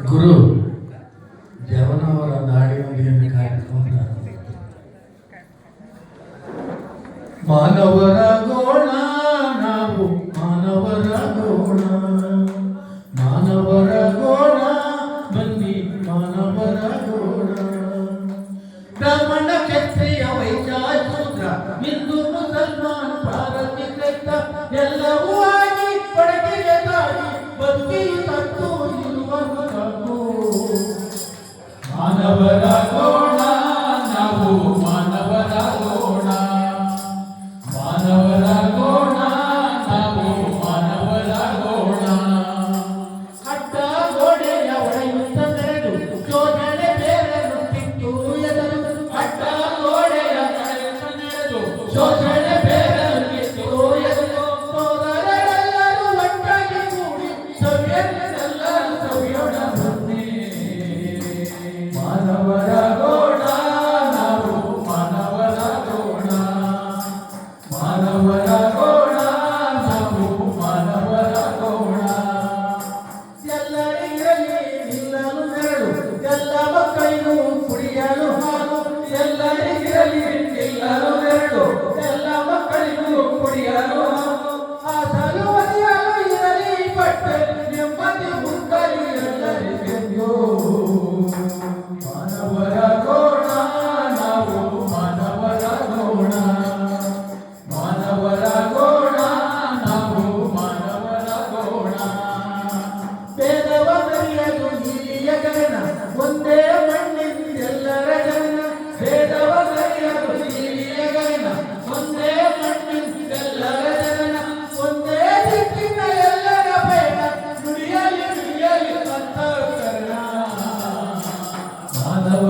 ಗುರು ಜವನವರ ನಾಡಿನುಡಿಯನ್ನು ಕಾಯ್ದುಕೊಂಡ ಮಾನವರ ಗೋಣ ನಾವು ಮಾನವರ ಗೋಣ ಮಾನವರ ಗೋಣ ಬನ್ನಿ ಮಾನವರ ಗೋಣ ಬ್ರಾಹ್ಮಣ ಕ್ಷತ್ರಿಯ ವೈಶ್ಯ ಶೂದ್ರ ಹಿಂದೂ ಮುಸಲ್ಮಾನ್ ಭಾರತಿ ಕ್ರೈಸ್ತ ಎಲ್ಲವೂ ಆಗಿ ಪಡಕೆಗೆ ತಾಗಿ ಬದುಕಿಯು ತತ್ತು ಇರುವ ಮಾನವರ ಗೋಣ ನಾವು ಮಾನವರ ಗೋಣ ಮಾನವರ ಗೋಣ ನಾವು ಮಾನವರ ಗೋಣ ಅಡ್ಡ ಗೋಡೆಯ ಒಡೆಯುತ್ತ ನಡೆದು ಶೋಧನೆ ಬೇರನ್ನು ಕಿತ್ತು ಎದರು ಅಡ್ಡ ಗೋಡೆಯ ಒಡೆಯುತ್ತ ನಡೆದು ಶೋಧನೆ ಬೇರನ್ನು ಕಿತ್ತು ಎದರು ಸೋದರರೆಲ್ಲರೂ ಒಟ್ಟಾಗಿ ಕೂಡಿ ಸವ್ಯರೆಲ್ಲರೂ ಸವ್ಯೋಣ ಬನ್ನಿ ಮಾನವರ ಗೋಣ ನಾವು ಮಾನವರ ಗೋಣ ಮಾನವರ ಗೋಣ ನಾವು ಮಾನವರ ಗೋಣ ಎಲ್ಲರಿಗಿರಲಿ ನಿಲ್ಲಲು ನೆರಳು ಎಲ್ಲ ಮಕ್ಕಳಿಗೂ ಕುಡಿಯಲು ಹಾಲು ಎಲ್ಲರಿಗಿರಲಿ ನಿಲ್ಲಲು ನೆರಳು ಎಲ್ಲ ಮಕ್ಕಳಿಗೂ ಕುಡಿಯಲು ಹಾಲು ಆ ಸಲುವರಿಯಲು ಇರಲಿ ಬಟ್ಟೆ ನೆಮ್ಮದಿ ಮುಕ್ಕಲಿ ಎಲ್ಲರಿಗೆಂದು ಮಾನವರ ಗೋಣ ನಾವು ಮಾನವರ ಗೋಣ ಮಾನವರ ಗೋಣ ನಾವು ಮಾನವರ ಗೋಣ ಭೇದವ ಮರೆಯಲು ನೀಲಿಯ ಗಗನ ಒಂದೇ ಮಣ್ಣಿಂದೆಲ್ಲರ ಜನ ಭೇದವ ಮರೆಯಲು ನೀಲಿಯ ಗಗನ ಒಂದೇ ಮಣ್ಣಿಂದೆಲ್ಲರ ಜನ ಒಂದೇ ದಿಕ್ಕಿನ ಎಲ್ಲರ ಬೇಡ ನುಡಿಯಲಿ ನುಡಿಯಲಿ ಅಂತಃಕರಣ ಮಾನವ